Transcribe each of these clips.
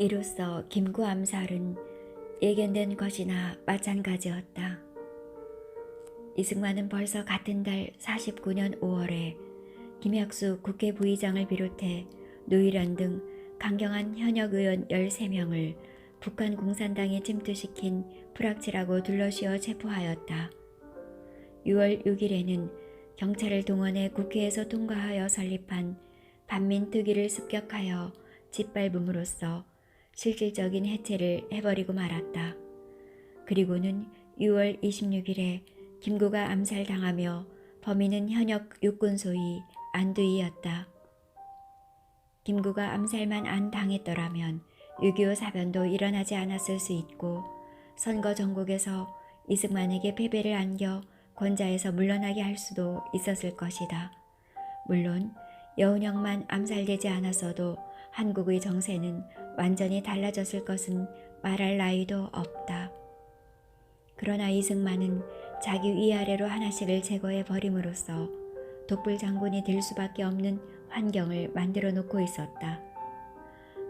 이로써 김구 암살은 예견된 것이나 마찬가지였다. 이승만은 벌써 같은 달 49년 5월에 김혁수 국회 부의장을 비롯해 노일원 등 강경한 현역 의원 13명을 북한 공산당에 침투시킨 불악취라고 둘러씌워 체포하였다. 6월 6일에는 경찰을 동원해 국회에서 통과하여 설립한 반민특위를 습격하여 짓밟음으로써 실질적인 해체를 해버리고 말았다. 그리고는 6월 26일에 김구가 암살당하며 범인은 현역 육군소위 안두희였다. 김구가 암살만 안 당했더라면 6.25 사변도 일어나지 않았을 수 있고 선거 전국에서 이승만에게 패배를 안겨 권좌에서 물러나게 할 수도 있었을 것이다. 물론 여운형만 암살되지 않았어도 한국의 정세는 완전히 달라졌을 것은 말할 나위도 없다. 그러나 이승만은 자기 위아래로 하나씩을 제거해 버림으로써 독불 장군이 될 수밖에 없는 환경을 만들어 놓고 있었다.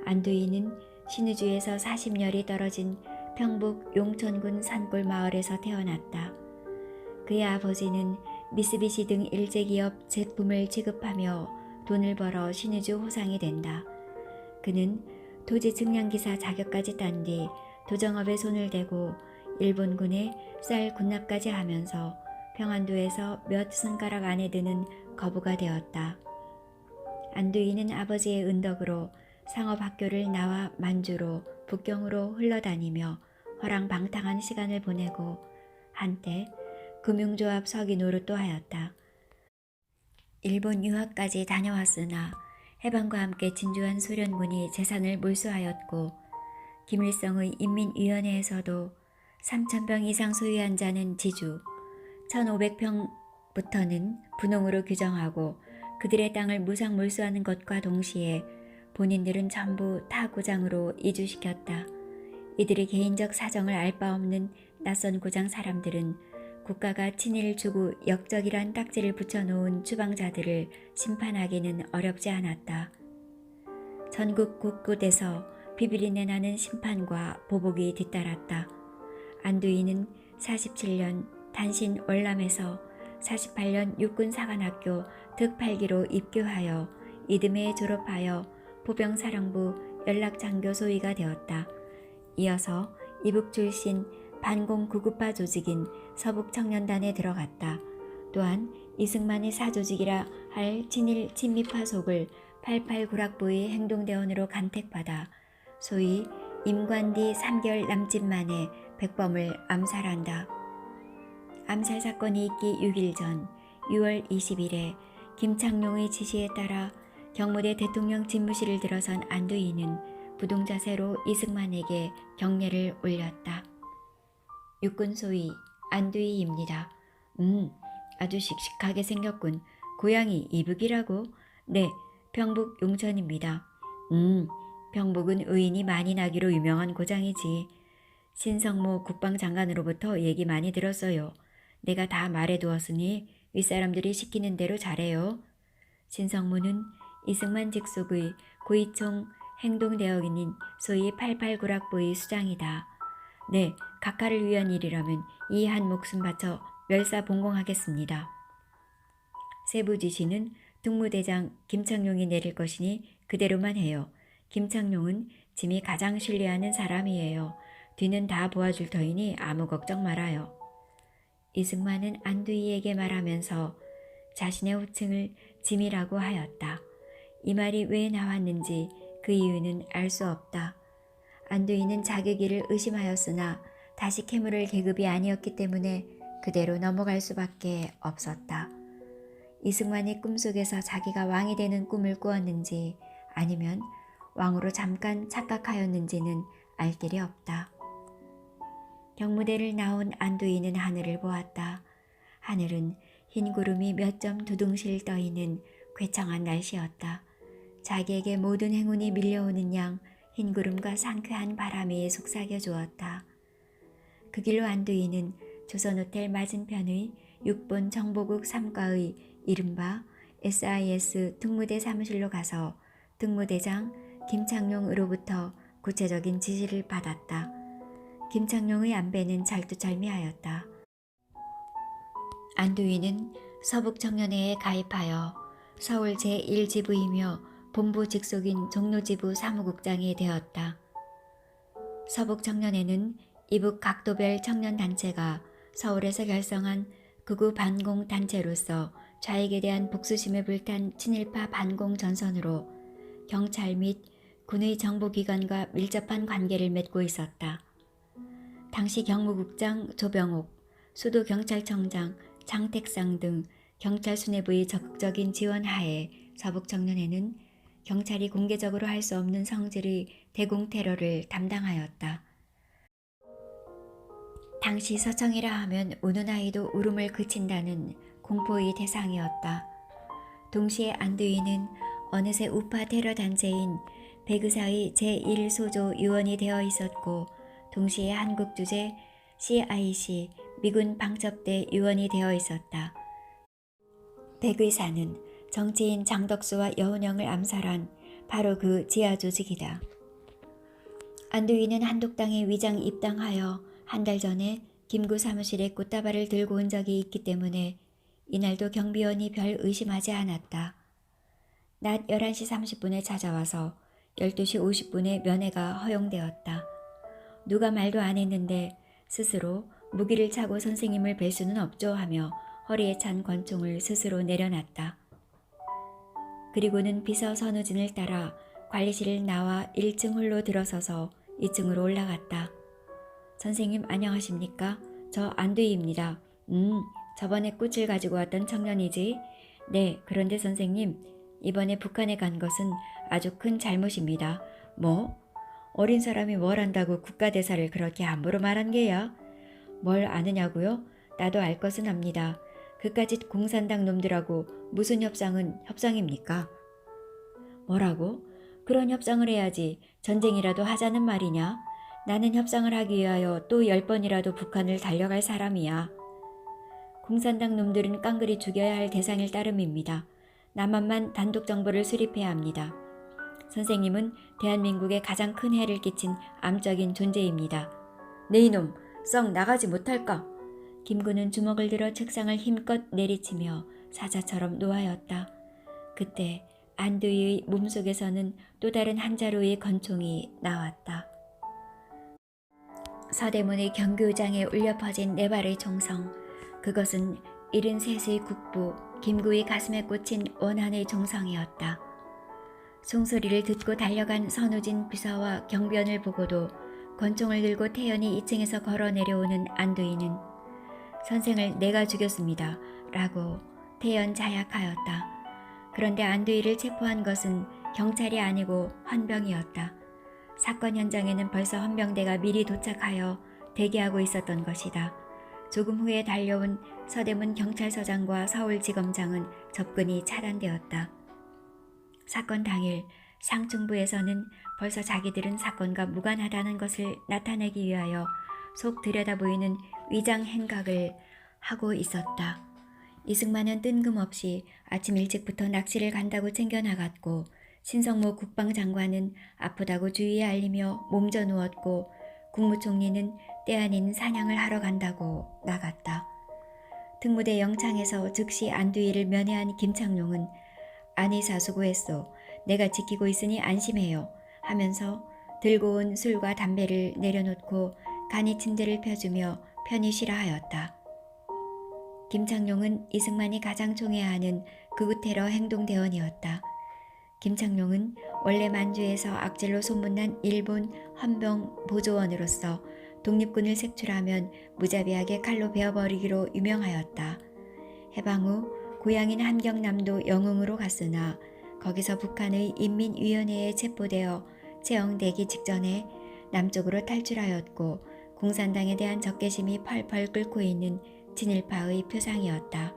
안두희는 신의주에서 40열이 떨어진 평북 용천군 산골 마을에서 태어났다. 그의 아버지는 미쓰비시 등 일제기업 제품을 취급하며 돈을 벌어 신의주 호상이 된다. 그는 토지 측량기사 자격까지 딴 뒤 도정업에 손을 대고 일본군에 쌀 군납까지 하면서 평안도에서 몇 손가락 안에 드는 거부가 되었다. 안두희는 아버지의 은덕으로 상업학교를 나와 만주로 북경으로 흘러다니며 허랑방탕한 시간을 보내고 한때 금융조합 서기 노릇도 하였다. 일본 유학까지 다녀왔으나 해방과 함께 진주한 소련군이 재산을 몰수하였고 김일성의 인민위원회에서도 3,000평 이상 소유한 자는 지주, 1,500평부터는 분홍으로 규정하고 그들의 땅을 무상 몰수하는 것과 동시에 본인들은 전부 타 고장으로 이주시켰다. 이들의 개인적 사정을 알 바 없는 낯선 고장 사람들은 국가가 친일 주구 역적이란 딱지를 붙여놓은 추방자들을 심판하기는 어렵지 않았다. 전국 곳곳에서 비비린내 나는 심판과 보복이 뒤따랐다. 안두희는 47년 단신 월남에서 48년 육군사관학교 특팔기로 입교하여 이듬해 졸업하여 보병사령부 연락장교 소위가 되었다. 이어서 이북 출신 반공구급파 조직인 서북청년단에 들어갔다. 또한 이승만의 사조직이라 할 친일 친미파 속을 88구락부의 행동대원으로 간택받아 소위 임관 뒤 3개월 남짓 만에 백범을 암살한다. 암살 사건이 있기 6일 전 6월 20일에 김창룡의 지시에 따라 경무대 대통령 집무실을 들어선 안두희는 부동자세로 이승만에게 경례를 올렸다. 육군 소위 안두희입니다. 아주 씩씩하게 생겼군. 고향이 이북이라고? 네, 평북 용천입니다. 평북은 의인이 많이 나기로 유명한 고장이지. 신성모 국방장관으로부터 얘기 많이 들었어요. 내가 다 말해두었으니 윗사람들이 시키는 대로 잘해요. 신성모는 이승만 직속의 고위총 행동대역인 소위 88구락부의 수장이다. 네, 각하를 위한 일이라면 이 한 목숨 바쳐 멸사봉공하겠습니다. 세부 지시는 특무대장 김창룡이 내릴 것이니 그대로만 해요. 김창룡은 짐이 가장 신뢰하는 사람이에요. 뒤는 다 도와줄 터이니 아무 걱정 말아요. 이승만은 안두희에게 말하면서 자신의 호칭을 짐이라고 하였다. 이 말이 왜 나왔는지 그 이유는 알 수 없다. 안두희는 자기기를 의심하였으나 다시 캐물을 계급이 아니었기 때문에 그대로 넘어갈 수밖에 없었다. 이승만이 꿈속에서 자기가 왕이 되는 꿈을 꾸었는지 아니면 왕으로 잠깐 착각하였는지는 알 길이 없다. 경무대를 나온 안두희는 하늘을 보았다. 하늘은 흰 구름이 몇 점 두둥실 떠있는 괴청한 날씨였다. 자기에게 모든 행운이 밀려오는 양 흰 구름과 상쾌한 바람이 속삭여 주었다. 그 길로 안두희는 조선호텔 맞은편의 6번 정보국 3과의 이른바 SIS 특무대 사무실로 가서 특무대장 김창룡으로부터 구체적인 지시를 받았다. 김창룡의 안배는 잘투잘미하였다. 안두희는 서북청년회에 가입하여 서울 제1지부이며 본부 직속인 종로지부 사무국장이 되었다. 서북청년회는 이북 각도별 청년단체가 서울에서 결성한 극우 반공단체로서 좌익에 대한 복수심에 불탄 친일파 반공전선으로 경찰 및 군의 정보기관과 밀접한 관계를 맺고 있었다. 당시 경무국장 조병옥, 수도경찰청장 장택상 등 경찰 수뇌부의 적극적인 지원 하에 서북청년회는 경찰이 공개적으로 할 수 없는 성질의 대공 테러를 담당하였다. 당시 서청이라 하면 우는 아이도 울음을 그친다는 공포의 대상이었다. 동시에 안두희는 어느새 우파 테러 단체인 백의사의 제1소조 요원이 되어 있었고 동시에 한국 주재 CIC 미군 방첩대 요원이 되어 있었다. 백의사는 정치인 장덕수와 여운형을 암살한 바로 그 지하 조직이다. 안두희는 한독당에 위장 입당하여 한 달 전에 김구 사무실에 꽃다발을 들고 온 적이 있기 때문에 이날도 경비원이 별 의심하지 않았다. 낮 11시 30분에 찾아와서 12시 50분에 면회가 허용되었다. 누가 말도 안 했는데 스스로 무기를 차고 선생님을 뵐 수는 없죠 하며 허리에 찬 권총을 스스로 내려놨다. 그리고는 비서 선우진을 따라 관리실을 나와 1층 홀로 들어서서 2층으로 올라갔다. 선생님 안녕하십니까? 저 안두희입니다. 저번에 꽃을 가지고 왔던 청년이지? 네, 그런데 선생님, 이번에 북한에 간 것은 아주 큰 잘못입니다. 뭐? 어린 사람이 뭘 안다고 국가대사를 그렇게 함부로 말한 게야? 뭘 아느냐고요? 나도 알 것은 압니다. 그까짓 공산당 놈들하고 무슨 협상은 협상입니까? 뭐라고? 그런 협상을 해야지 전쟁이라도 하자는 말이냐? 나는 협상을 하기 위하여 또 10번이라도 북한을 달려갈 사람이야. 공산당 놈들은 깡그리 죽여야 할 대상일 따름입니다. 남한만 단독 정보를 수립해야 합니다. 선생님은 대한민국에 가장 큰 해를 끼친 암적인 존재입니다. 네 이놈, 썩 나가지 못할까? 김구는 주먹을 들어 책상을 힘껏 내리치며 사자처럼 노하였다. 그때 안두희의 몸속에서는 또 다른 한 자루의 권총이 나왔다. 서대문의 경교장에 울려 퍼진 네 발의 총성, 그것은 73의 국부 김구의 가슴에 꽂힌 원한의 총성이었다. 총소리를 듣고 달려간 선우진 비서와 경비원을 보고도 권총을 들고 태연히 2층에서 걸어 내려오는 안두희는 선생을 내가 죽였습니다 라고 태연 자약하였다. 그런데 안두희를 체포한 것은 경찰이 아니고 헌병이었다. 사건 현장에는 벌써 헌병대가 미리 도착하여 대기하고 있었던 것이다. 조금 후에 달려온 서대문 경찰서장과 서울지검장은 접근이 차단되었다. 사건 당일 상층부에서는 벌써 자기들은 사건과 무관하다는 것을 나타내기 위하여 속 들여다보이는 위장 행각을 하고 있었다. 이승만은 뜬금없이 아침 일찍부터 낚시를 간다고 챙겨나갔고 신성모 국방장관은 아프다고 주위에 알리며 몸져 누웠고 국무총리는 때 아닌 사냥을 하러 간다고 나갔다. 특무대 영창에서 즉시 안두희를 면회한 김창룡은 안의사 수고했소. 내가 지키고 있으니 안심해요 하면서 들고 온 술과 담배를 내려놓고 간이 침대를 펴주며 편히 쉬라 하였다. 김창룡은 이승만이 가장 총애하는 극우 테러 행동대원이었다. 김창룡은 원래 만주에서 악질로 소문난 일본 헌병 보조원으로서 독립군을 색출하면 무자비하게 칼로 베어버리기로 유명하였다. 해방 후 고향인 함경남도 영흥으로 갔으나 거기서 북한의 인민위원회에 체포되어 채용되기 직전에 남쪽으로 탈출하였고 공산당에 대한 적개심이 펄펄 끓고 있는 친일파의 표상이었다.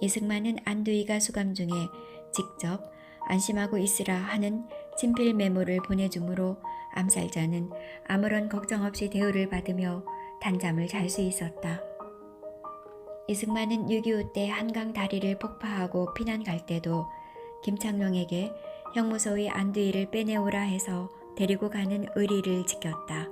이승만은 안두희가 수감 중에 직접 안심하고 있으라 하는 친필 메모를 보내주므로 암살자는 아무런 걱정 없이 대우를 받으며 단잠을 잘 수 있었다. 이승만은 6.25 때 한강 다리를 폭파하고 피난 갈 때도 김창룡에게 형무소의 안두희를 빼내오라 해서 데리고 가는 의리를 지켰다.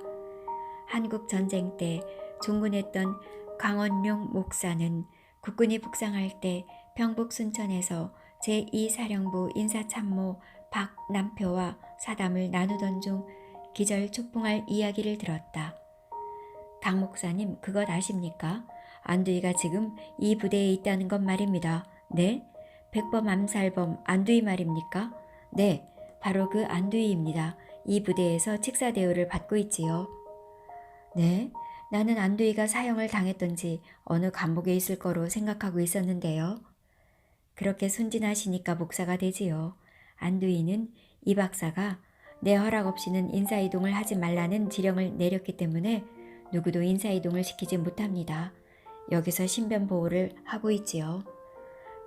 한국 전쟁 때 종군했던 강원룡 목사는 국군이 북상할 때 평북 순천에서 제2사령부 인사참모 박남표와 사담을 나누던 중 기절초풍할 이야기를 들었다. 강 목사님, 그것 아십니까? 안두희가 지금 이 부대에 있다는 것 말입니다. 네? 백범 암살범 안두희 말입니까? 네, 바로 그 안두희입니다. 이 부대에서 칙사 대우를 받고 있지요. 네, 나는 안두희가 사형을 당했던지 어느 감옥에 있을 거로 생각하고 있었는데요. 그렇게 순진하시니까 목사가 되지요. 안두희는 이 박사가 내 허락 없이는 인사이동을 하지 말라는 지령을 내렸기 때문에 누구도 인사이동을 시키지 못합니다. 여기서 신변보호를 하고 있지요.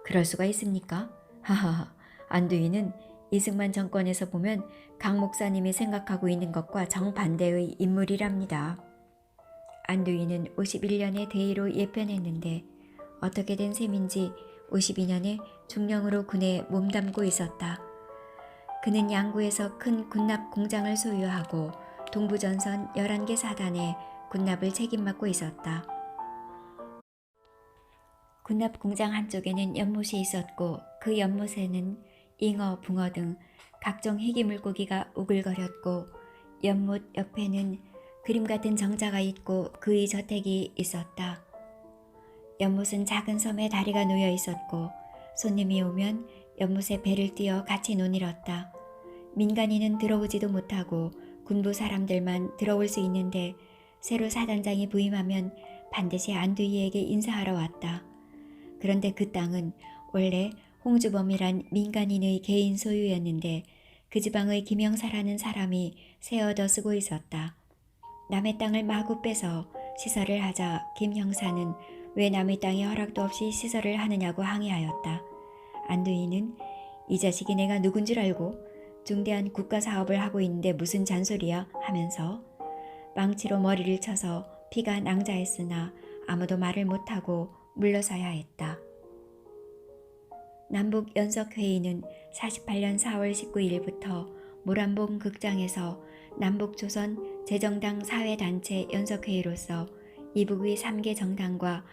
그럴 수가 있습니까? 하하하, 안두희는 이승만 정권에서 보면 강 목사님이 생각하고 있는 것과 정반대의 인물이랍니다. 안두희는 51년에 대의로 예편했는데 어떻게 된 셈인지 52년에 중령으로 군에 몸담고 있었다. 그는 양구에서 큰 군납 공장을 소유하고 동부전선 11개 사단의 군납을 책임맡고 있었다. 군납 공장 한쪽에는 연못이 있었고 그 연못에는 잉어, 붕어 등 각종 희귀 물고기가 우글거렸고 연못 옆에는 그림 같은 정자가 있고 그의 저택이 있었다. 연못은 작은 섬에 다리가 놓여 있었고 손님이 오면 연못에 배를 띄어 같이 논일었다. 민간인은 들어오지도 못하고 군부 사람들만 들어올 수 있는데 새로 사단장이 부임하면 반드시 안두희에게 인사하러 왔다. 그런데 그 땅은 원래 홍주범이란 민간인의 개인 소유였는데 그 지방의 김영사라는 사람이 새 얻어 쓰고 있었다. 남의 땅을 마구 빼서 시설을 하자 김 형사는 왜 남의 땅에 허락도 없이 시설을 하느냐고 항의하였다. 안두희는 이 자식이 내가 누군 줄 알고 중대한 국가사업을 하고 있는데 무슨 잔소리야 하면서 망치로 머리를 쳐서 피가 낭자했으나 아무도 말을 못하고 물러서야 했다. 남북연석회의는 48년 4월 19일부터 모란봉 극장에서 남북조선 재정당 사회단체 연석회의로서 이북의 3개 정당과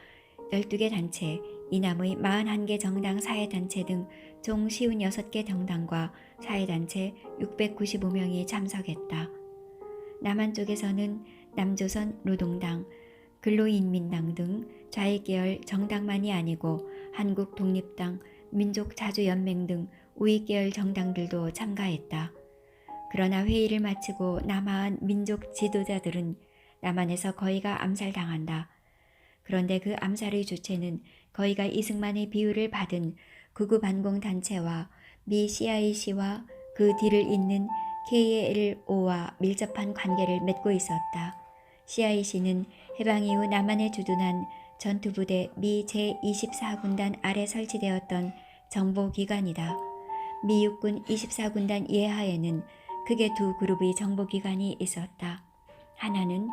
12개 단체, 이남의 41개 정당 사회단체 등 총 56개 정당과 사회단체 695명이 참석했다. 남한 쪽에서는 남조선 노동당, 근로인민당 등 좌익계열 정당만이 아니고 한국독립당, 민족자주연맹 등 우익계열 정당들도 참가했다. 그러나 회의를 마치고 남한 민족 지도자들은 남한에서 거의가 암살당한다. 그런데 그 암살의 주체는 거의가 이승만의 비유를 받은 극우반공단체와 미 CIC와 그 뒤를 잇는 KLO와 밀접한 관계를 맺고 있었다. CIC는 해방 이후 남한에 주둔한 전투부대 미 제24군단 아래 설치되었던 정보기관이다. 미 육군 24군단 예하에는 크게 두 그룹의 정보기관이 있었다. 하나는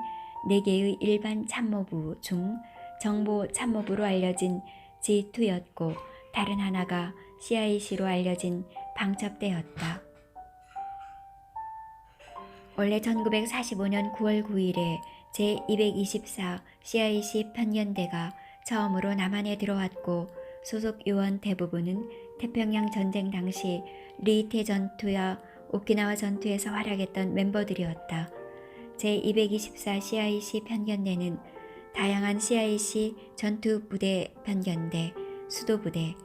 4개의 일반 참모부 중 정보참모부로 알려진 G2였고 다른 하나가 CIC로 알려진 방첩대였다. 원래 1945년 9월 9일에 제224 CIC 편견대가 처음으로 남한에 들어왔고 소속 요원 대부분은 태평양 전쟁 당시 리이테 전투와 오키나와 전투에서 활약했던 멤버들이었다. 제224 CIC 편견대는 다양한 CIC 전투부대 편견대, 수도부대,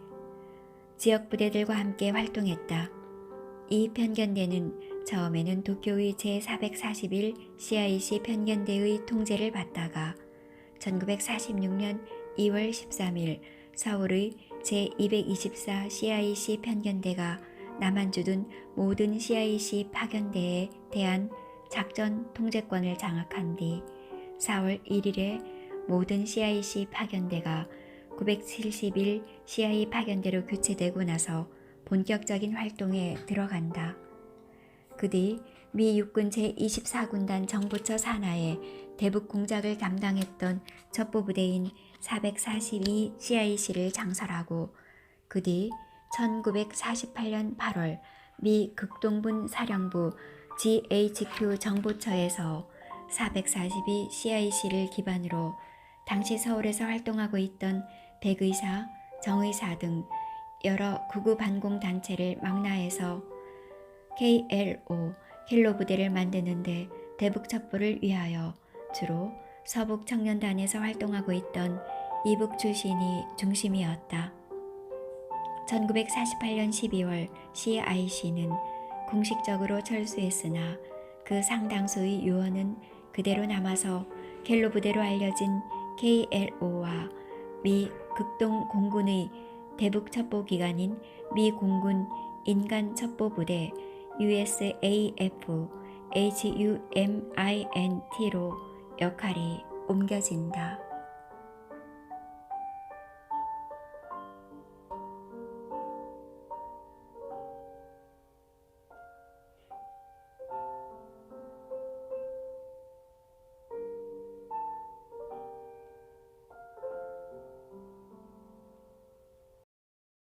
지역부대들과 함께 활동했다. 이 편견대는 처음에는 도쿄의 제441 CIC 편견대의 통제를 받다가 1946년 2월 13일 서울의 제224 CIC 편견대가 남한 주둔 모든 CIC 파견대에 대한 작전 통제권을 장악한 뒤 4월 1일에 모든 CIC 파견대가 971 CI 파견대로 교체되고 나서 본격적인 활동에 들어간다. 그 뒤 미 육군 제24군단 정보처 산하에 대북 공작을 담당했던 첩보부대인 442 CIC를 장설하고 그 뒤 1948년 8월 미 극동군 사령부 GHQ 정보처에서 442 CIC를 기반으로 당시 서울에서 활동하고 있던 백의사, 정의사 등 여러 극우 반공 단체를 망라해서 KLO 킬로 부대를 만드는데 대북 첩보를 위하여 주로 서북 청년단에서 활동하고 있던 이북 출신이 중심이었다. 1948년 12월 CIC는 공식적으로 철수했으나 그 상당수의 요원은 그대로 남아서 켈로 부대로 알려진 KLO와 미 극동 공군의 대북 첩보 기관인 미 공군 인간 첩보 부대 USAF HUMINT로 역할이 옮겨진다.